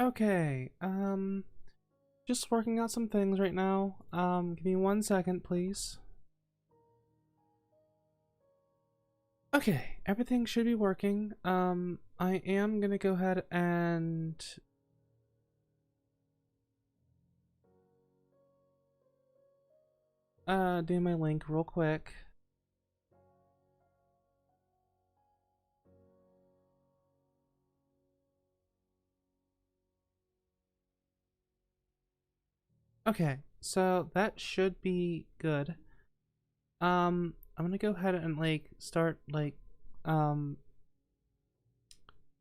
Okay, just working out some things right now. Give me 1 second, please. Okay, everything should be working. I am gonna go ahead and do my link real quick. Okay, so that should be good. I'm gonna go ahead and start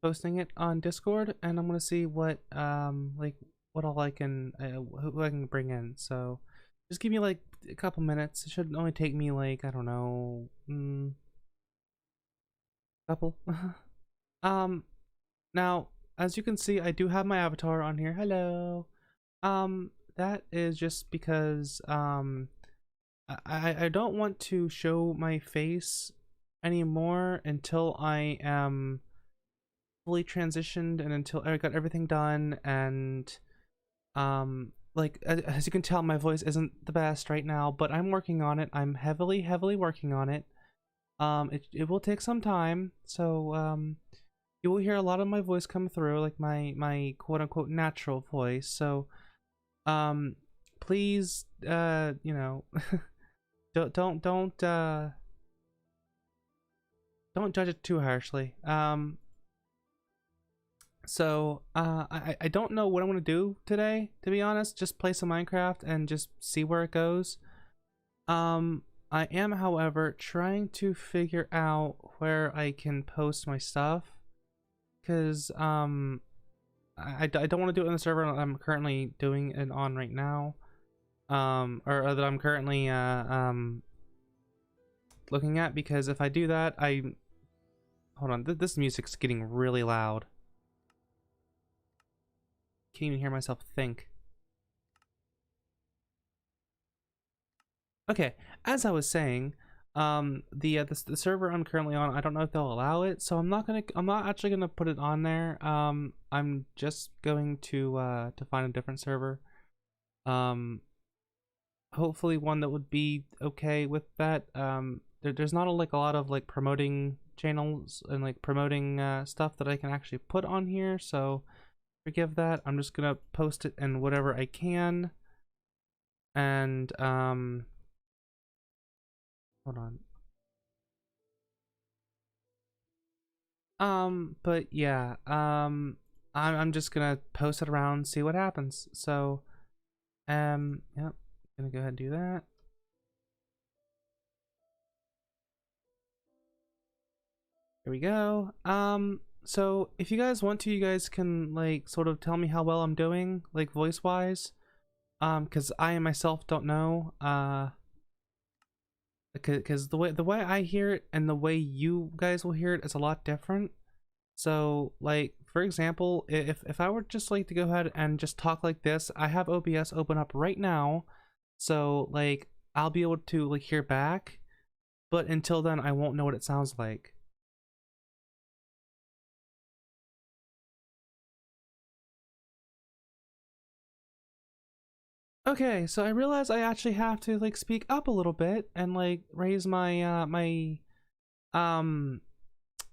posting it on Discord, and I'm gonna see what all I can who I can bring in. So just give me like a couple minutes. It should only take me like, I don't know, couple. um Now, as you can see, I do have my avatar on here. Hello. That is just because I don't want to show my face anymore until I am fully transitioned and until I got everything done. And like as you can tell, my voice isn't the best right now, but I'm working on it. I'm heavily working on it. It will take some time, so you will hear a lot of my voice come through, like my quote unquote natural voice. So um please you know, don't judge it too harshly. I don't know what I'm gonna do today, to be honest. Just play some Minecraft and just see where it goes. I am, however, trying to figure out where I can post my stuff, because I don't want to do it on the server I'm currently doing it on right now, or that I'm currently looking at, because if I do that, hold on, this music's getting really loud. Can't even hear myself think. Okay, as I was saying, the server I'm currently on, I don't know if they'll allow it, so I'm not actually gonna put it on there. I'm just going to find a different server. Um, Hopefully one that would be okay with that. There's not a lot of like promoting channels and like promoting stuff that I can actually put on here, so forgive that. I'm just gonna post it in whatever I can. And hold on. But yeah, I'm just gonna post it around, see what happens. So yep, gonna go ahead and do that. Here we go. So if you guys want to, you guys can like sort of tell me how well I'm doing, like voice wise. Because I myself don't know. Because the way I hear it and the way you guys will hear it is a lot different. So like for example, if I were just like to go ahead and just talk like this, I have OBS open up right now. So like I'll be able to like hear back, but until then I won't know what it sounds like. Okay, so I realize I actually have to like speak up a little bit and like raise um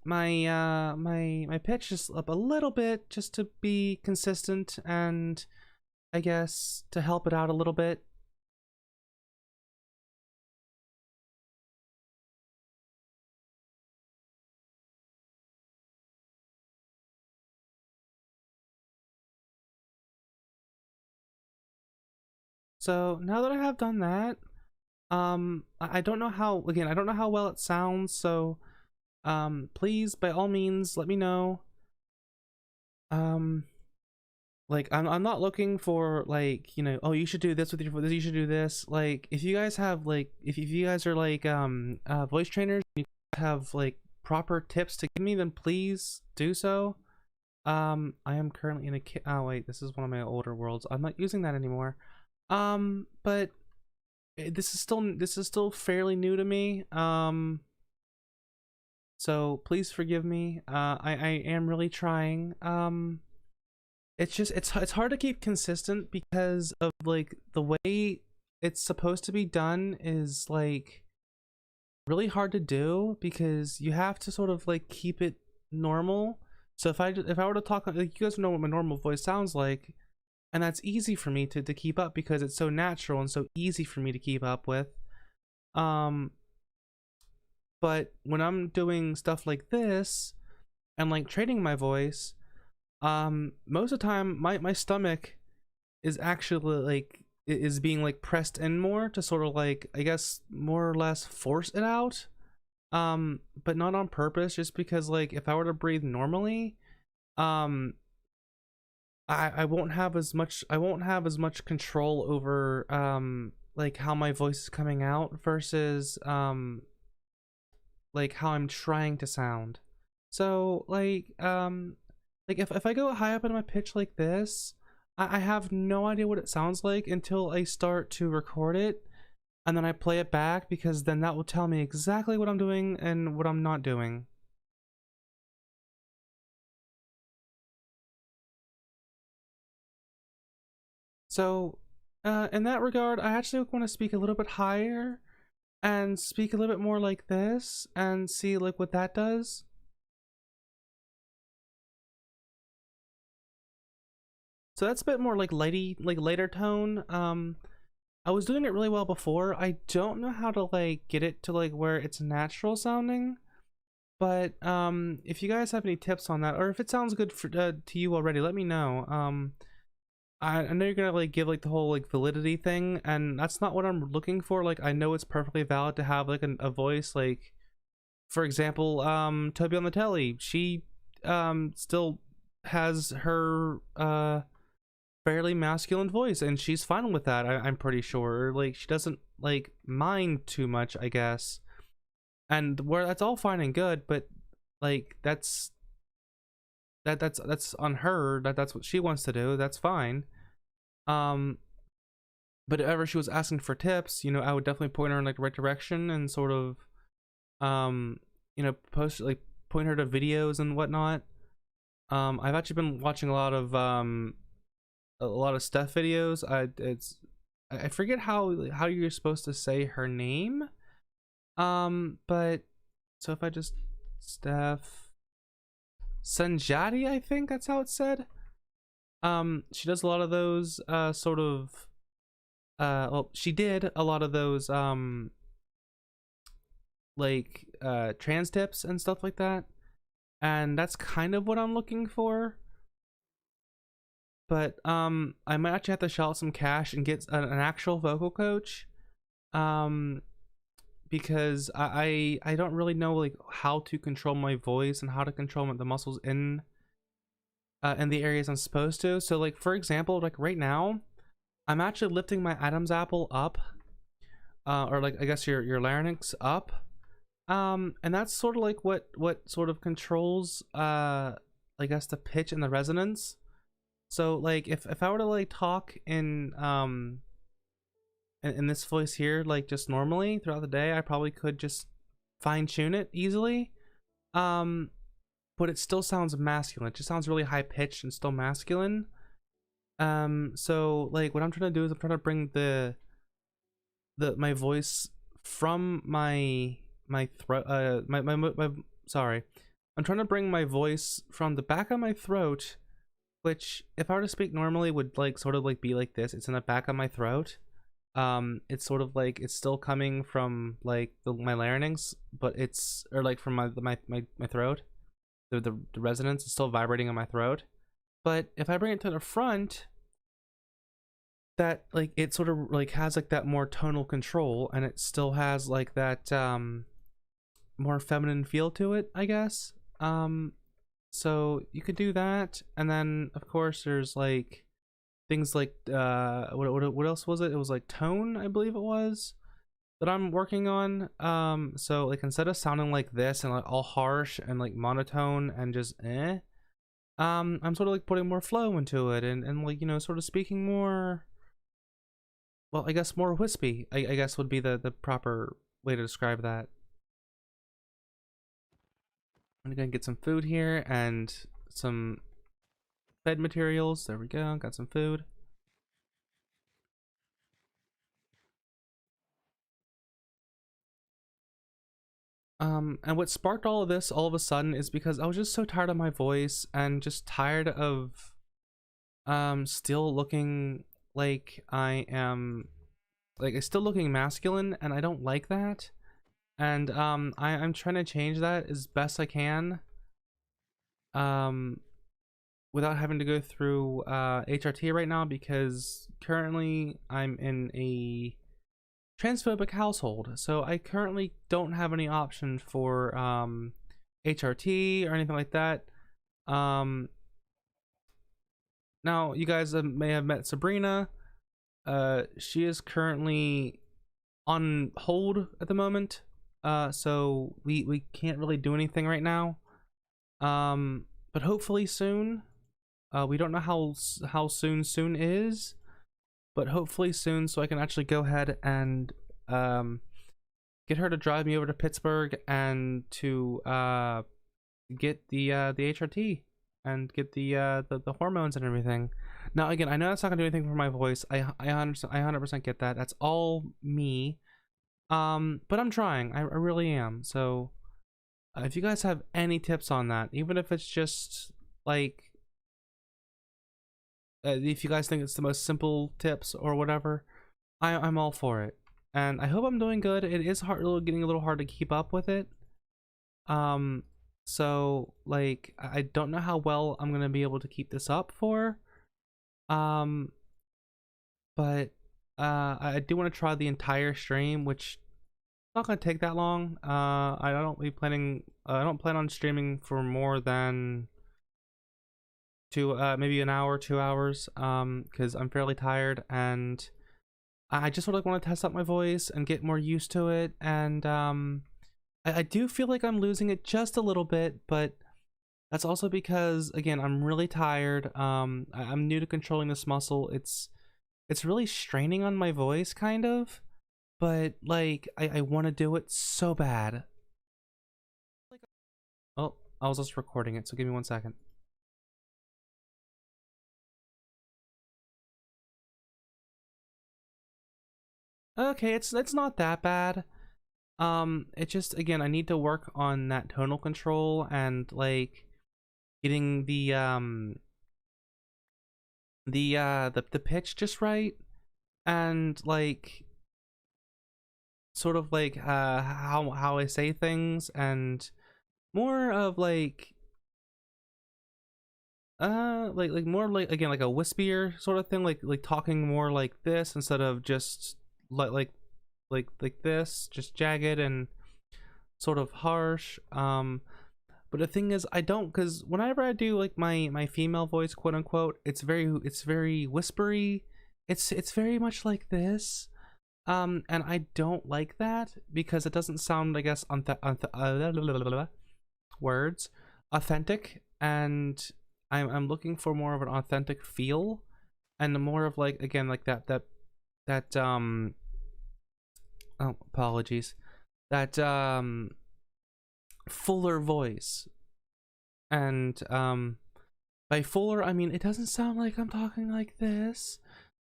my pitch just up a little bit, just to be consistent and I guess to help it out a little bit. So now that I have done that, I don't know how, again, I don't know how well it sounds, so please by all means let me know. um like I'm not looking for like, you know, oh you should do this with your this, you should do this. Like if you guys have like, if you guys are like voice trainers, you have like proper tips to give me, then please do so. I am currently in a oh wait, this is one of my older worlds, I'm not using that anymore. But this is still fairly new to me. So please forgive me. I am really trying. it's hard to keep consistent because of like the way it's supposed to be done is like really hard to do because you have to sort of like keep it normal. So if I were to talk, like, you guys know what my normal voice sounds like, and that's easy for me to keep up because it's so natural and so easy for me to keep up with. Um, but when I'm doing stuff like this and like training my voice, most of the time my stomach is actually like is being like pressed in more to sort of like, I guess, more or less force it out, but not on purpose, just because like if I were to breathe normally, um I won't have as much control over like how my voice is coming out versus like how I'm trying to sound. So like if I go high up in my pitch like this, I have no idea what it sounds like until I start to record it, and then I play it back, because then that will tell me exactly what I'm doing and what I'm not doing. So in that regard, I actually want to speak a little bit higher and speak a little bit more like this and see like what that does. So that's a bit more like lighter tone. I was doing it really well before. I don't know how to like get it to like where it's natural sounding, but if you guys have any tips on that, or if it sounds good for to you already, let me know. I know you're gonna like give like the whole like validity thing, and that's not what I'm looking for. Like, I know it's perfectly valid to have like a voice, like for example, Toby on the telly, she still has her fairly masculine voice, and she's fine with that. I'm pretty sure, like, she doesn't like mind too much, I guess, and where that's all fine and good, but like that's on her, that's what she wants to do, that's fine. um but if ever she was asking for tips, you know, I would definitely point her in like the right direction and sort of you know, post like point her to videos and whatnot. I've actually been watching a lot of Steph videos. I forget how you're supposed to say her name. But so if I just Steph Sanjati, I think that's how it's said. She does a lot of those sort of well, she did a lot of those like trans tips and stuff like that. And that's kind of what I'm looking for. But I might actually have to shell out some cash and get an actual vocal coach, um because I don't really know like how to control my voice and how to control the muscles in the areas I'm supposed to. So like for example, like right now I'm actually lifting my Adam's apple up, or like I guess your larynx up, and that's sort of like what sort of controls I guess the pitch and the resonance. So like if I were to like talk in this voice here, like just normally throughout the day, I probably could just fine tune it easily. Um, but it still sounds masculine. It just sounds really high pitched and still masculine. So like what I'm trying to do is I'm trying to bring my voice from my throat. My sorry. I'm trying to bring my voice from the back of my throat, which if I were to speak normally would like sort of like be like this. It's in the back of my throat. It's sort of like it's still coming from like my larynx, but it's, or like from my throat. The resonance is still vibrating in my throat. But if I bring it to the front, that like it sort of like has like that more tonal control, and it still has like that more feminine feel to it, I guess. So you could do that, and then of course there's like things like what else was it? It was like tone, I believe it was, that I'm working on. So like instead of sounding like this and like all harsh and like monotone and just I'm sort of like putting more flow into it, and like, you know, sort of speaking more, well, I guess more wispy, I guess would be the proper way to describe that. I'm gonna get some food here and some fed materials. There we go. Got some food. And what sparked all of this all of a sudden is because I was just so tired of my voice and just tired of still looking like I am like still looking masculine, and I don't like that. And I'm trying to change that as best I can. Um without having to go through HRT right now, because currently I'm in a transphobic household, so I currently don't have any option for HRT or anything like that. Now you guys may have met Sabrina. She is currently on hold at the moment, so we can't really do anything right now. But hopefully soon. We don't know how soon is, but hopefully soon, so I can actually go ahead and get her to drive me over to Pittsburgh and to get the HRT and get the hormones and everything. Now again, I know that's not gonna do anything for my voice. I 100% get that. That's all me. But I'm trying. I really am. So if you guys have any tips on that, even if it's just like if you guys think it's the most simple tips or whatever, I'm all for it. And I hope I'm doing good. It is getting a little hard to keep up with it. So like I don't know how well I'm gonna be able to keep this up for. But I do want to try the entire stream, which is not gonna take that long. I don't plan on streaming for more than maybe an hour, 2 hours, because I'm fairly tired, and I just want to test out my voice and get more used to it. And I do feel like I'm losing it just a little bit, but that's also because again I'm really tired. I'm new to controlling this muscle. It's really straining on my voice, kind of, but like I want to do it so bad. Oh, I was just recording it, so give me 1 second. Okay, it's not that bad. It just, again, I need to work on that tonal control and like getting the pitch just right, and like sort of like how I say things, and more of like like more like, again, like a wispier sort of thing, like talking more like this instead of just like this, just jagged and sort of harsh. But the thing is, I don't, because whenever I do like my female voice, quote unquote, it's very whispery. It's very much like this. And I don't like that because it doesn't sound, I guess, words authentic, and I'm looking for more of an authentic feel, and more of like, again, like that oh, apologies, that fuller voice. And by fuller, I mean it doesn't sound like I'm talking like this,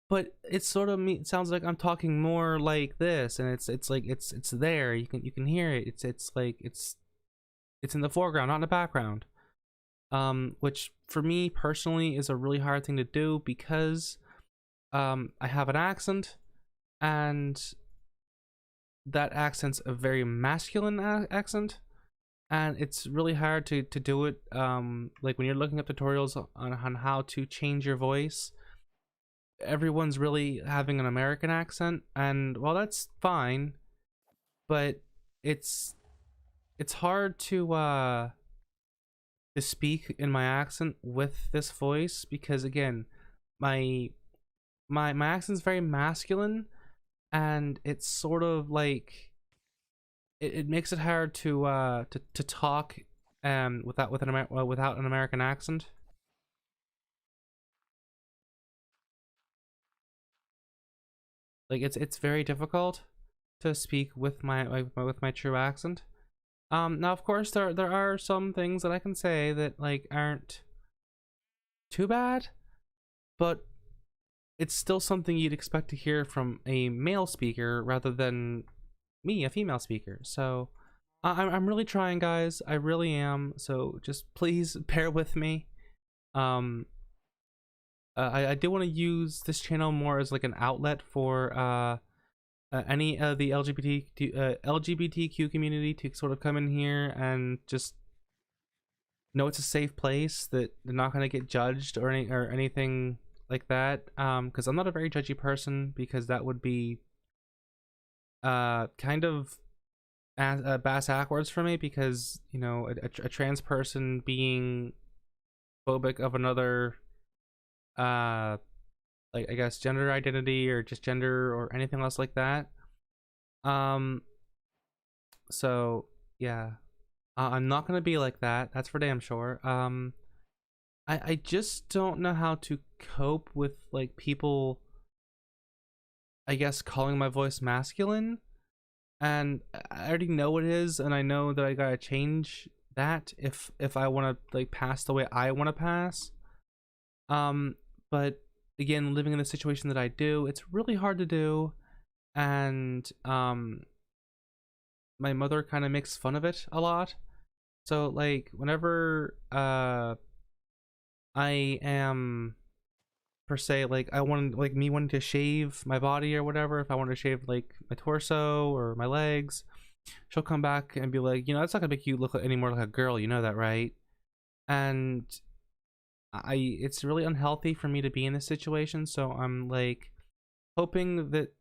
but it sort of it sounds like I'm talking more like this, and it's like it's there, you can hear it. It's like it's in the foreground, not in the background. Which for me personally is a really hard thing to do, because I have an accent, and that accent's a very masculine accent, and it's really hard to do it. Like when you're looking up tutorials on how to change your voice, everyone's really having an American accent, and well, that's fine, but it's hard to speak in my accent with this voice, because again, my accent's very masculine, and it's sort of like it makes it hard to talk without an American accent. Like it's very difficult to speak with my true accent. Now of course there are some things that I can say that like aren't too bad, but it's still something you'd expect to hear from a male speaker rather than me, a female speaker. So I'm really trying, guys. I really am. So just please bear with me. Um, I do want to use this channel more as like an outlet for any of the LGBTQ community to sort of come in here and just know it's a safe place, that they're not going to get judged or anything like that. Because I'm not a very judgy person, because that would be kind of bass backwards for me, because you know a trans person being phobic of another like, I guess, gender identity or just gender or anything else like that. um so yeah, I'm not gonna be like that, that's for damn sure. I just don't know how to cope with like people, I guess, calling my voice masculine. And I already know what it is, and I know that I gotta change that if I want to like pass the way I want to pass. But again, living in the situation that I do, it's really hard to do. And my mother kind of makes fun of it a lot. So like whenever I am, per se, like I want, like me wanting to shave my body or whatever, if I want to shave like my torso or my legs, she'll come back and be like, you know, that's not gonna make you look any more like a girl, you know that, right? And it's really unhealthy for me to be in this situation. So I'm like hoping that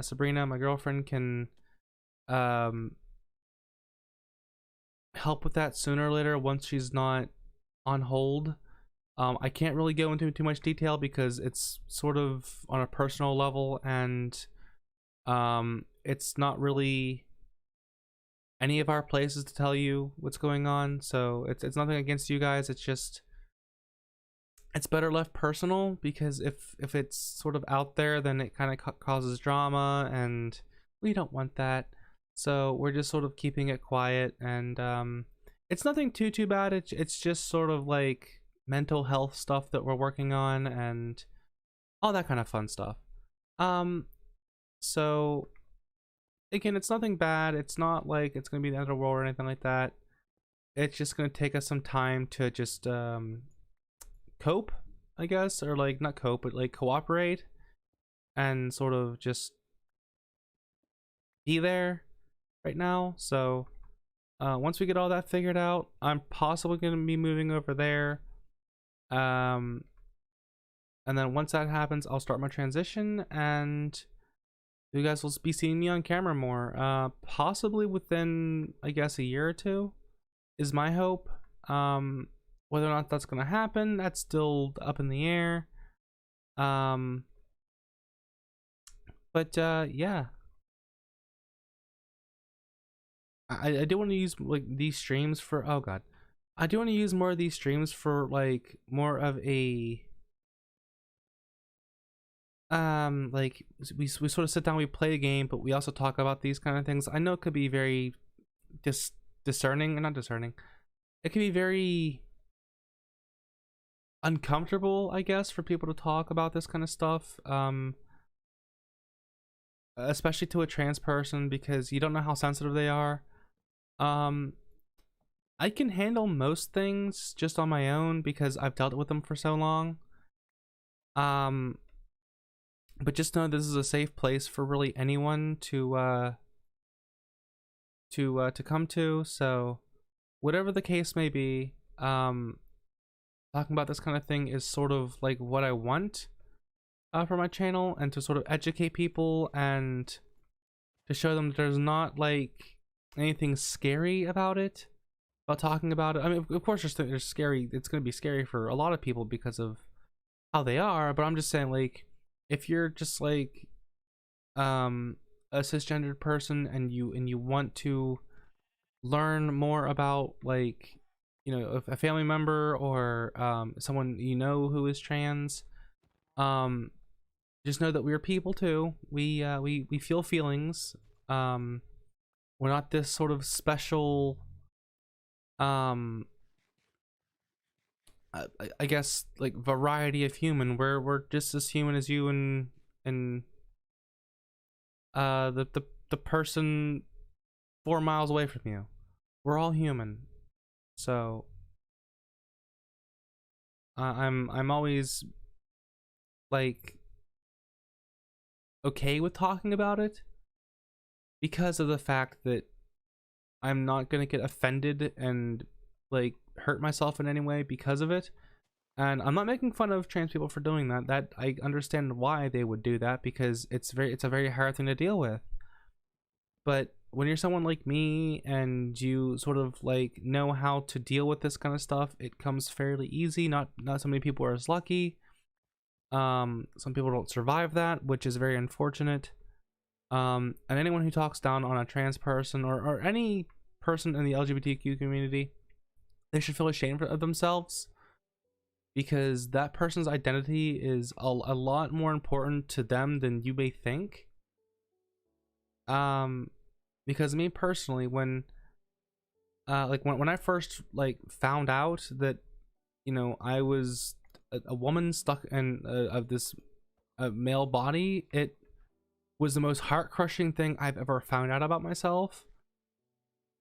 Sabrina, my girlfriend, can um help with that sooner or later once she's not on hold. I can't really go into too much detail because it's sort of on a personal level, and it's not really any of our places to tell you what's going on. So it's nothing against you guys. It's just, it's better left personal, because if it's sort of out there, then it kind of causes drama, and we don't want that. So we're just sort of keeping it quiet, and it's nothing too bad. It's just sort of like mental health stuff that we're working on, and all that kind of fun stuff. Um, so again, it's nothing bad. It's not like it's gonna be the end of the world or anything like that. It's just gonna take us some time to just cope, I guess, or like not cope, but like cooperate, and sort of just be there right now. So once we get all that figured out, I'm possibly gonna be moving over there. Um, and then once that happens, I'll start my transition, and you guys will be seeing me on camera more. Possibly within, I guess, a year or two is my hope. Whether or not that's gonna happen, that's still up in the air. But yeah, I do want to use like these streams for, oh god, I do want to use more of these streams for like more of a like we sort of sit down, we play a game, but we also talk about these kind of things. I know it could be very discerning, and not discerning, it can be very uncomfortable, I guess, for people to talk about this kind of stuff, especially to a trans person, because you don't know how sensitive they are. um I can handle most things just on my own because I've dealt with them for so long. um but just know this is a safe place for really anyone to come to. So whatever the case may be, talking about this kind of thing is sort of like what I want for my channel, and to sort of educate people and to show them that there's not like anything scary about it, about talking about it. I mean, of course there's scary, it's going to be scary for a lot of people because of how they are, but I'm just saying, like, if you're just like a cisgendered person, and you want to learn more about, like, you know, a family member or someone you know who is trans, just know that we're people too. We feel feelings. We're not this sort of special I guess like variety of human. We're just as human as you and the person 4 miles away from you. We're all human. So I'm always like okay with talking about it because of the fact that I'm not gonna get offended and like hurt myself in any way because of it. And I'm not making fun of trans people for doing that. That I understand why they would do that because it's a very hard thing to deal with. But when you're someone like me and you sort of like know how to deal with this kind of stuff, it comes fairly easy. Not so many people are as lucky. Some people don't survive that, which is very unfortunate. And anyone who talks down on a trans person or any person in the LGBTQ community, they should feel ashamed of themselves because that person's identity is a lot more important to them than you may think. Because me personally, when when I first like found out that I was a woman stuck in of this male body, it was the most heart crushing thing I've ever found out about myself.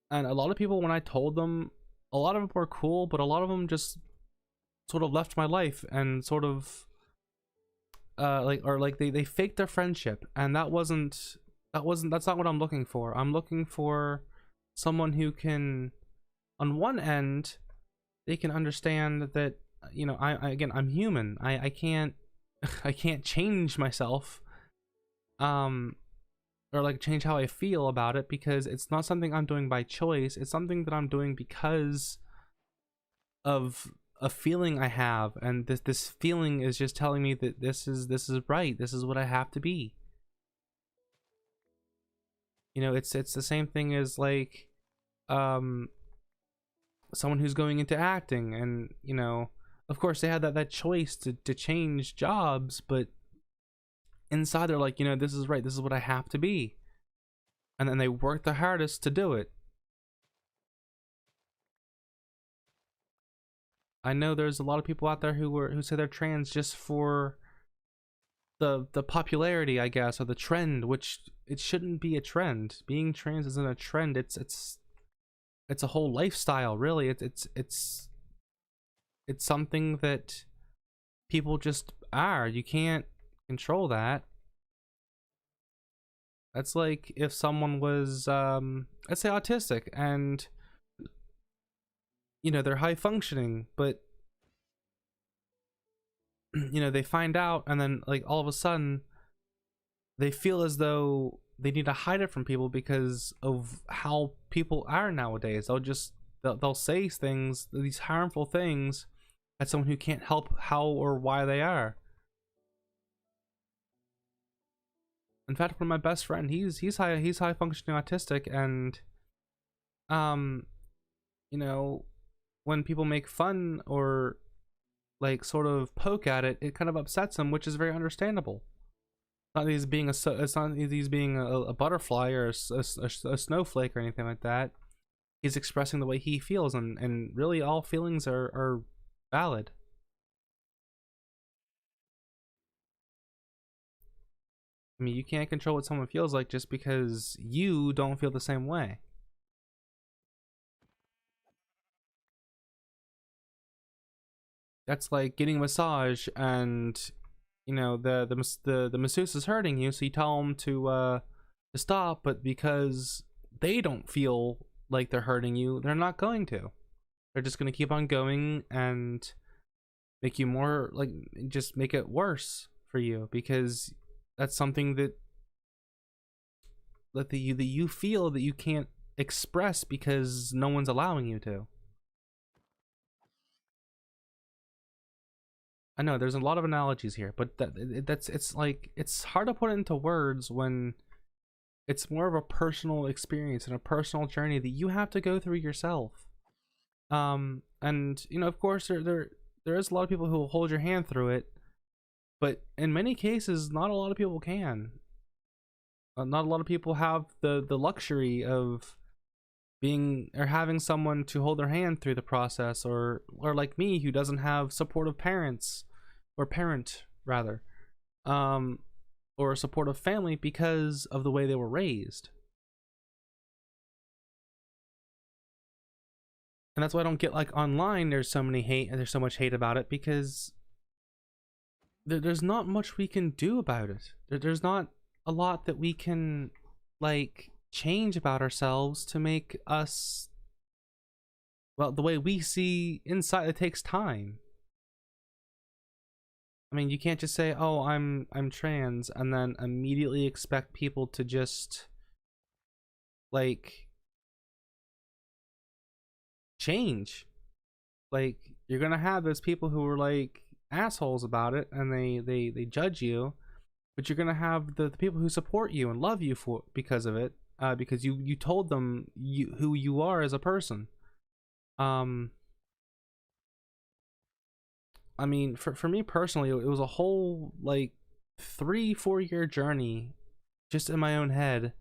And a lot of people, when I told them, a lot of them were cool, but a lot of them just sort of left my life and sort of they faked their friendship, and that's not what I'm looking for. I'm looking for someone who can, on one end, they can understand that I'm human. I can't I can't change myself, or like change how I feel about it, because it's not something I'm doing by choice. It's something that I'm doing because of a feeling I have, and this feeling is just telling me that this is right. This is what I have to be. It's the same thing as like someone who's going into acting, and of course they have that choice to change jobs, but inside they're like, this is right, this is what I have to be, and then they work the hardest to do it. I know there's a lot of people out there who say they're trans just for the popularity, I guess, or the trend, which it shouldn't be a trend. Being trans isn't a trend. It's a whole lifestyle, really. It's something that people just are. You can't control that. That's like if someone was let's say autistic, and they're high functioning, but they find out, and then like all of a sudden they feel as though they need to hide it from people because of how people are nowadays. They'll say things, these harmful things, at someone who can't help how or why they are. In fact, one of my best friend, he's high functioning autistic, and when people make fun or like sort of poke at it, it kind of upsets him, which is very understandable. Not that he's being it's not that he's being a butterfly or a snowflake or anything like that. He's expressing the way he feels, and really all feelings are valid. I mean, you can't control what someone feels like just because you don't feel the same way. That's like getting a massage, and the masseuse is hurting you, so you tell them to stop, but because they don't feel like they're hurting you, they're not going to. They're just going to keep on going and make you more like, just make it worse for you, because that's something that you feel that you can't express because no one's allowing you to. I know there's a lot of analogies here, but it's like, it's hard to put into words when it's more of a personal experience and a personal journey that you have to go through yourself. And of course there is a lot of people who will hold your hand through it, but in many cases not a lot of people can. Not a lot of people have the luxury of being or having someone to hold their hand through the process, or like me, who doesn't have supportive parents, or parent rather, um or a supportive family because of the way they were raised. And that's why I don't get, like, online there's so many hate and there's so much hate about it, because there's not much we can do about it. There's not a lot that we can, like, change about ourselves to make us, well, the way we see inside. It takes time. I mean, you can't just say, "Oh, I'm trans," and then immediately expect people to just, like, change. Like, you're gonna have those people who are, like, assholes about it, and they judge you, but you're gonna have the people who support you and love you for because of it, because you told them who you are as a person. um I mean, for me personally, it was a whole, like, 3-4 year journey just in my own head,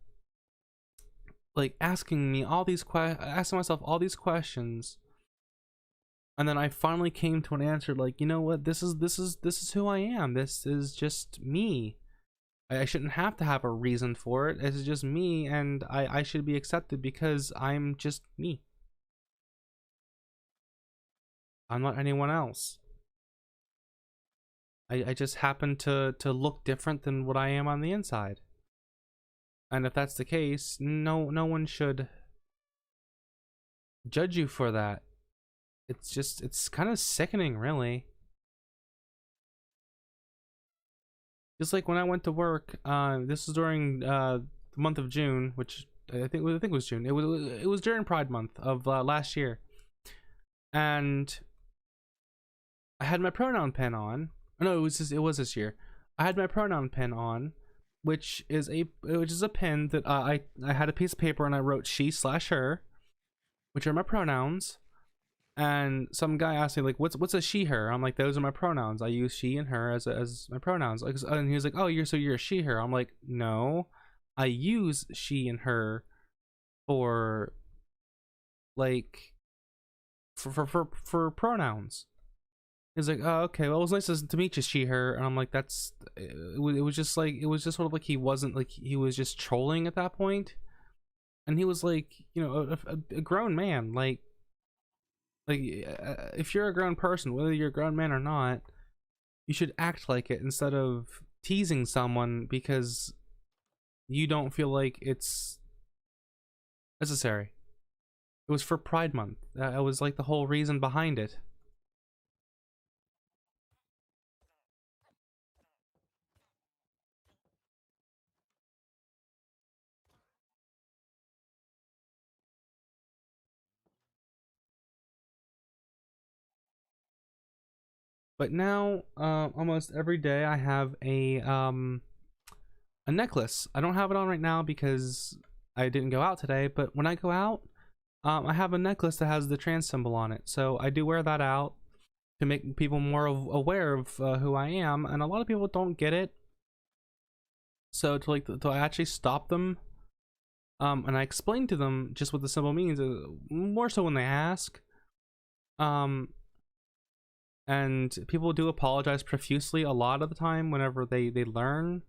like, asking myself all these questions, and then I finally came to an answer, like, you know what, this is who I am. This is just me. I shouldn't have to have a reason for it. It's just me, and I should be accepted because I'm just me. I'm not anyone else. I just happen to look different than what I am on the inside. And if that's the case, no one should judge you for that. It's kind of sickening, really. Just like when I went to work, this was during the month of June, which I think was June. It was during Pride Month of last year, and I had my pronoun pin on. No, it was this year. I had my pronoun pin on, which is a pin that I had a piece of paper and I wrote she/her, which are my pronouns. And some guy asked me, like, what's a she/her? I'm like, those are my pronouns. I use she and her as my pronouns. Like, and he was like, oh, you're a she/her. I'm like, no, I use she and her for, like, for pronouns. He's like, oh, okay, well, it was nice to meet you, she/her. And I'm like, it was just like, it was just sort of like, he wasn't, like, he was just trolling at that point. And he was like, a grown man, like, if you're a grown person, whether you're a grown man or not, you should act like it instead of teasing someone because you don't feel like it's necessary. It was for Pride Month. That was, like, the whole reason behind it. But now, almost every day I have a necklace. I don't have it on right now because I didn't go out today. But when I go out, I have a necklace that has the trans symbol on it. So I do wear that out to make people more aware of who I am. And a lot of people don't get it. So to actually stop them, and I explain to them just what the symbol means, more so when they ask. Um, and people do apologize profusely a lot of the time whenever they learn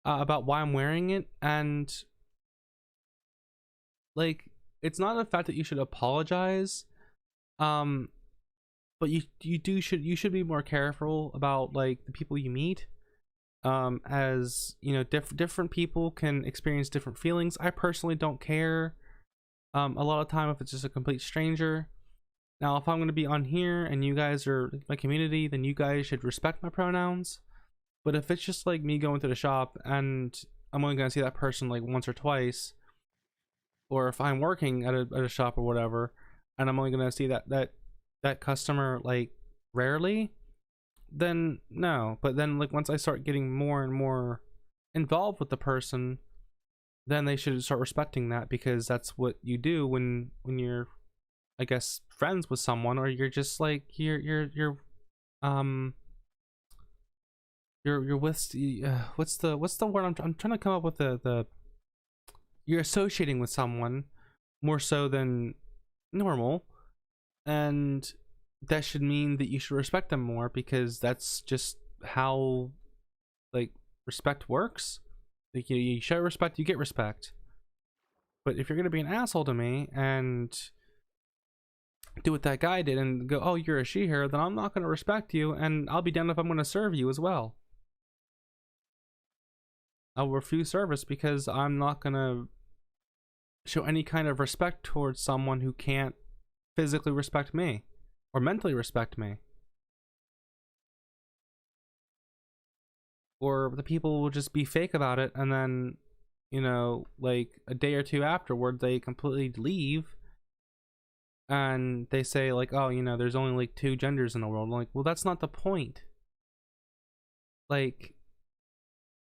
about why I'm wearing it. And, like, it's not the fact that you should apologize, um but you should be more careful about, like, the people you meet, as you know, different people can experience different feelings. I personally don't care, a lot of time, if it's just a complete stranger. Now, if I'm going to be on here and you guys are my community, then you guys should respect my pronouns. But if it's just like me going to the shop and I'm only going to see that person like once or twice, or if I'm working at a shop or whatever, and I'm only going to see that customer, like, rarely, then no. But then, like, once I start getting more and more involved with the person, then they should start respecting that, because that's what you do when you're, I guess, friends with someone, or you're just like, um you're with, what's the word I'm trying to come up with, the you're associating with someone more so than normal, and that should mean that you should respect them more, because that's just how, like, respect works. Like, you show respect, you get respect. But if you're gonna be an asshole to me and do what that guy did and go, oh, you're a she-hare, then I'm not gonna respect you, and I'll be damned if I'm gonna serve you as well. I'll refuse service because I'm not gonna show any kind of respect towards someone who can't physically respect me or mentally respect me. Or the people will just be fake about it, and then, you know, like a day or two afterward, they completely leave and they say, like, oh, you know, there's only like 2 genders in the world. I'm like, well, that's not the point. Like,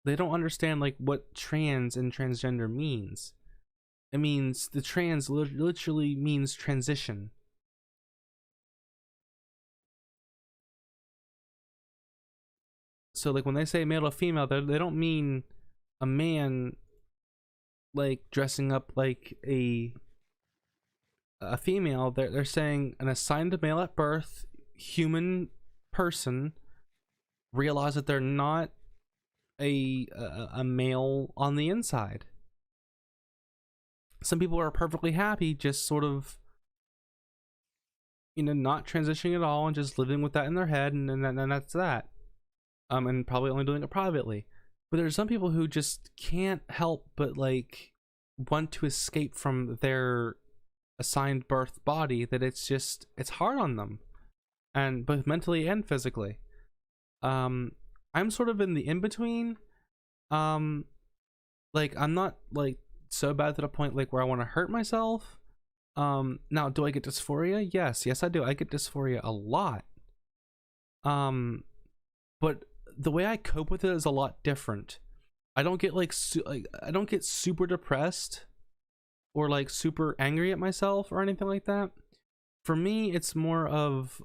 they don't understand like what trans and transgender means. It means the trans literally means transition. So like when they say male to female, they don't mean a man like dressing up like a female. They're saying an assigned male at birth human person realize that they're not a male on the inside. Some people are perfectly happy just sort of, you know, not transitioning at all and just living with that in their head, and that's that. And probably only doing it privately. But there's some people who just can't help but like want to escape from their assigned birth body, that it's hard on them, and both mentally and physically. I'm sort of in the in-between. Like, I'm not like so bad to the point like where I want to hurt myself. Now, do I get dysphoria? Yes I do. I get dysphoria a lot. But the way I cope with it is a lot different. I don't get like I don't get super depressed or like super angry at myself or anything like that. For me, it's more of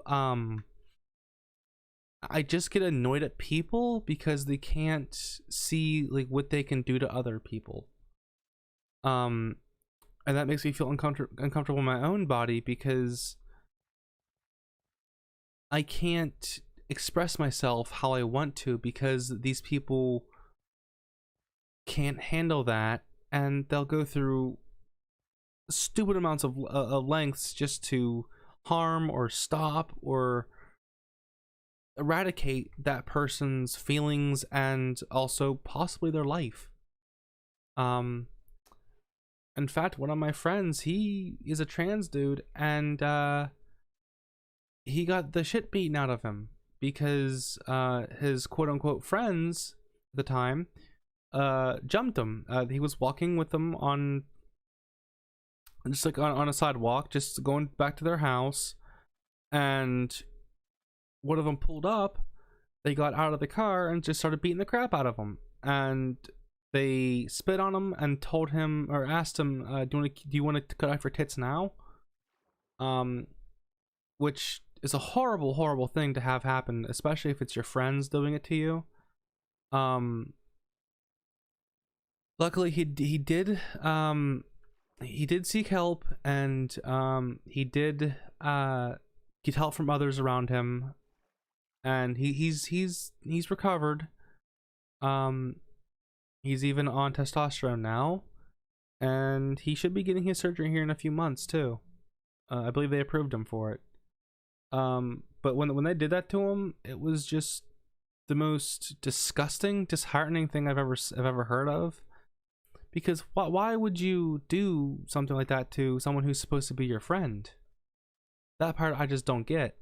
I just get annoyed at people because they can't see like what they can do to other people. And that makes me feel uncomfortable in my own body, because I can't express myself how I want to, because these people can't handle that, and they'll go through stupid amounts of lengths just to harm or stop or eradicate that person's feelings and also possibly their life. In fact, one of my friends, he is a trans dude, and he got the shit beaten out of him because his quote-unquote friends at the time jumped him. He was walking with them on just like on a sidewalk, just going back to their house, and one of them pulled up. They got out of the car and just started beating the crap out of him, and they spit on him and told him, or asked him, do you want to cut off your tits now? Which is a horrible thing to have happen, especially if it's your friends doing it to you. Luckily he did seek help, and he did get help from others around him, and he's recovered. He's even on testosterone now, and he should be getting his surgery here in a few months too. I believe they approved him for it. But when they did that to him, it was just the most disgusting, disheartening thing I've ever heard of. Because why would you do something like that to someone who's supposed to be your friend? That part I just don't get.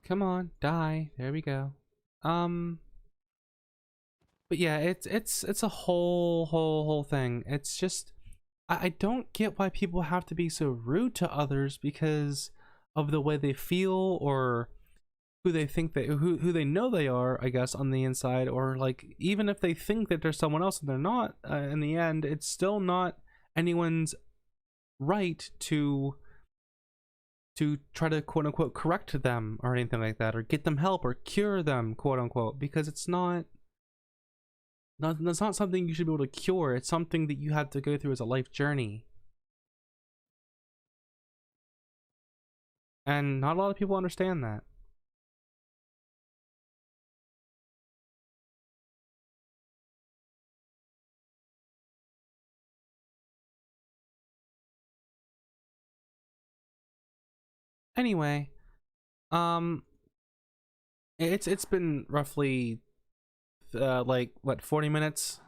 Come on, die. There we go. But yeah, it's a whole thing. It's just I don't get why people have to be so rude to others because of the way they feel, or who they think they who they know they are, I guess, on the inside, or like even if they think that there's someone else and they're not, in the end, it's still not anyone's right to try to quote unquote correct them or anything like that, or get them help or cure them, quote unquote, because it's not that's not something you should be able to cure. It's something that you have to go through as a life journey, and not a lot of people understand that. Anyway, um it's been roughly like what, 40 minutes.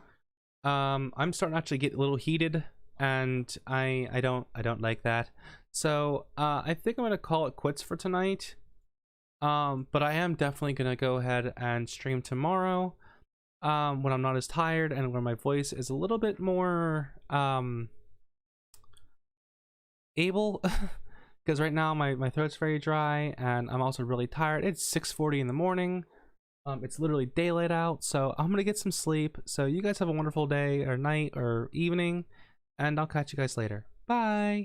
I'm starting to actually get a little heated, and I don't like that. So I think I'm gonna call it quits for tonight. But I am definitely gonna go ahead and stream tomorrow, when I'm not as tired and when my voice is a little bit more able. Because right now my throat's very dry and I'm also really tired. It's 6:40 in the morning. It's literally daylight out, so I'm gonna get some sleep. So you guys have a wonderful day or night or evening, and I'll catch you guys later. Bye.